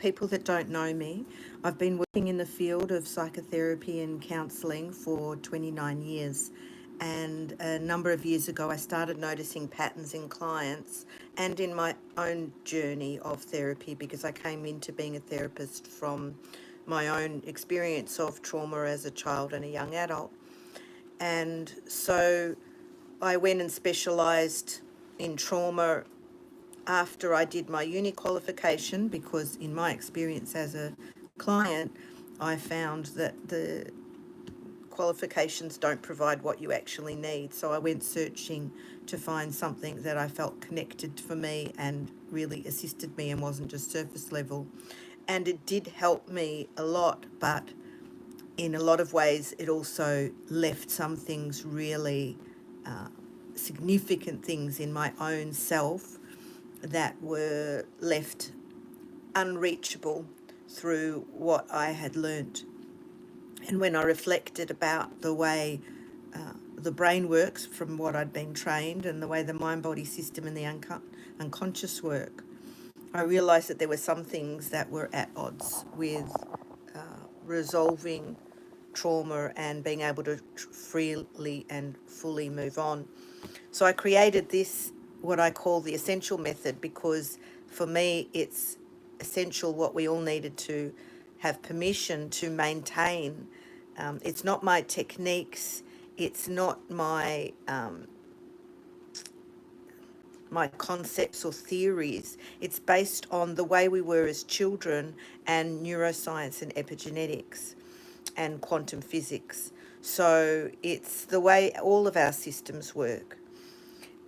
people that don't know me, I've been working in the field of psychotherapy and counselling for 29 years. And a number of years ago, I started noticing patterns in clients and in my own journey of therapy, because I came into being a therapist from my own experience of trauma as a child and a young adult. And so I went and specialised in trauma after I did my uni qualification, because in my experience as a client, I found that the qualifications don't provide what you actually need. So I went searching to find something that I felt connected for me and really assisted me and wasn't just surface level. And it did help me a lot, but in a lot of ways it also left some things really significant things in my own self that were left unreachable through what I had learnt. And when I reflected about the way the brain works from what I'd been trained, and the way the mind-body system and the unconscious work, I realised that there were some things that were at odds with resolving trauma and being able to freely and fully move on. So I created this, what I call the essential method, because for me it's essential what we all needed to have permission to maintain. It's not my techniques, it's not my my concepts or theories. It's based on the way we were as children and neuroscience and epigenetics and quantum physics. So it's the way all of our systems work.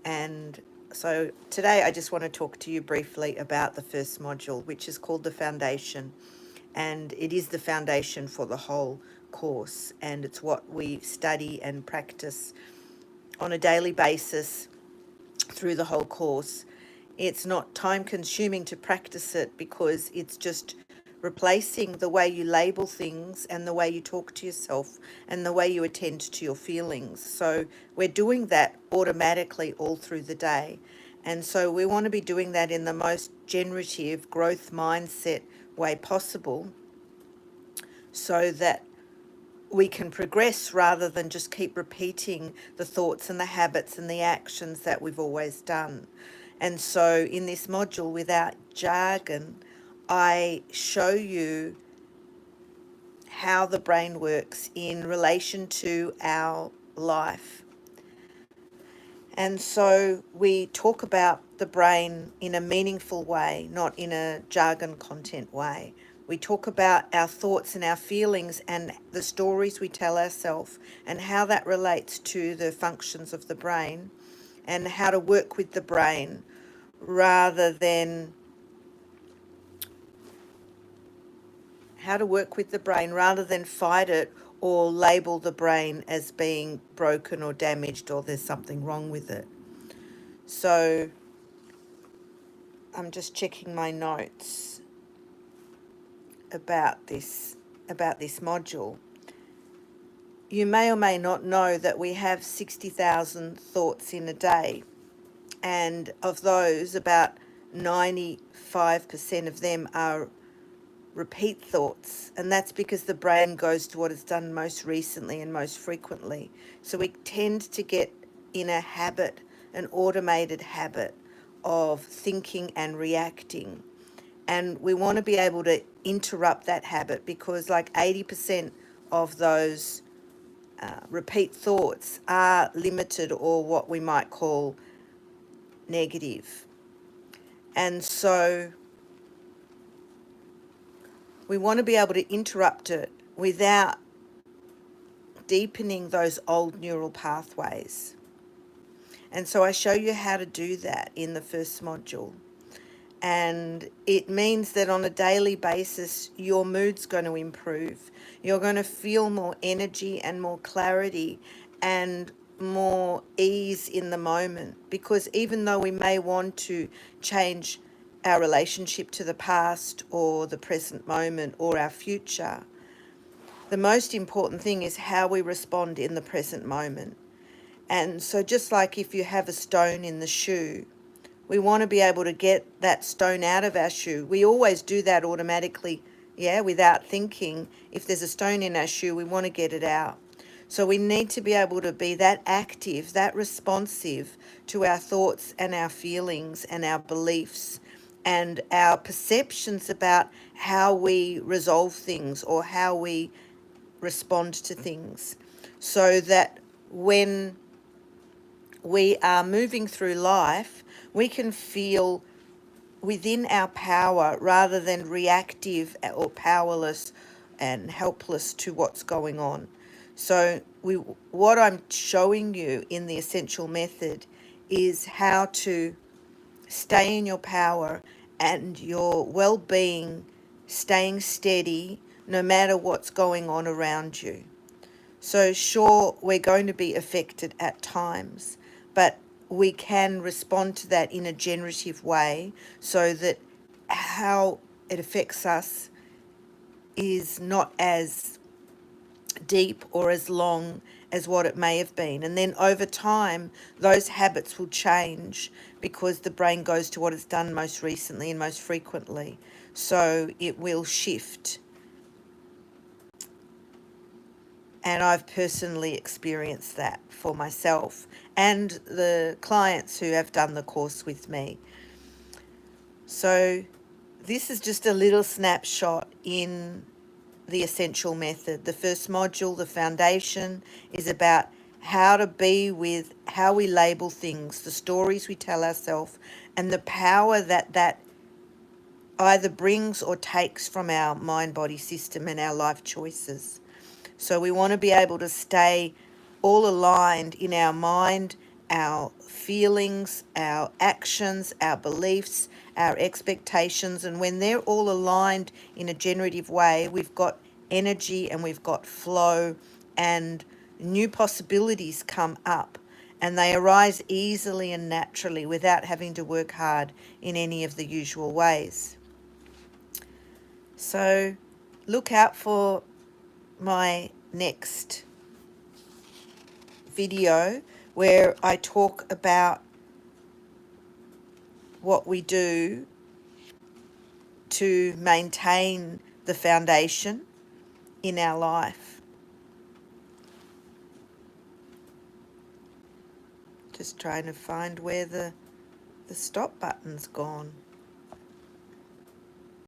And so today I just want to talk to you briefly about the first module, which is called the Foundation. And it is the foundation for the whole course, and it's what we study and practice on a daily basis through the whole course. It's not time consuming to practice it, because it's just replacing the way you label things and the way you talk to yourself and the way you attend to your feelings. So we're doing that automatically all through the day. And so we want to be doing that in the most generative growth mindset way possible, so that we can progress rather than just keep repeating the thoughts and the habits and the actions that we've always done. And so in this module, without jargon, I show you how the brain works in relation to our life. And so we talk about the brain in a meaningful way, not in a jargon content way. We talk about our thoughts and our feelings and the stories we tell ourselves, and how that relates to the functions of the brain, and how to work with the brain rather than fight it or label the brain as being broken or damaged or there's something wrong with it. So I'm just checking my notes about this module. You may or may not know that we have 60,000 thoughts in a day, and of those, about 95% of them are repeat thoughts, and that's because the brain goes to what it's done most recently and most frequently. So we tend to get in a habit, an automated habit of thinking and reacting, and we want to be able to interrupt that habit, because like 80% of those repeat thoughts are limited, or what we might call negative. And so we want to be able to interrupt it without deepening those old neural pathways. And so I show you how to do that in the first module. And it means that on a daily basis, your mood's going to improve. You're going to feel more energy and more clarity and more ease in the moment, because even though we may want to change our relationship to the past or the present moment or our future, the most important thing is how we respond in the present moment. And so just like if you have a stone in the shoe, We want to be able to get that stone out of our shoe. We always do that automatically, yeah, without thinking. If there's a stone in our shoe, we want to get it out. So we need to be able to be that active, that responsive to our thoughts and our feelings and our beliefs and our perceptions about how we resolve things or how we respond to things, so that when we are moving through life, we can feel within our power rather than reactive or powerless and helpless to what's going on. So what I'm showing you in the Essential Method is how to stay in your power and your well-being, staying steady no matter what's going on around you. So sure, we're going to be affected at times, but we can respond to that in a generative way so that how it affects us is not as deep or as long as what it may have been. And then over time, those habits will change because the brain goes to what it's done most recently and most frequently. So it will shift. And I've personally experienced that for myself and the clients who have done the course with me. So this is just a little snapshot in the Essential Method. The first module, the foundation, is about how to be with how we label things, the stories we tell ourselves, and the power that that either brings or takes from our mind-body system and our life choices. So we want to be able to stay all aligned in our mind, our feelings, our actions, our beliefs, our expectations. And when they're all aligned in a generative way, we've got energy and we've got flow, and new possibilities come up. And they arise easily and naturally without having to work hard in any of the usual ways. So look out for my next video where I talk about what we do to maintain the foundation in our life. Just trying to find where the stop button's gone.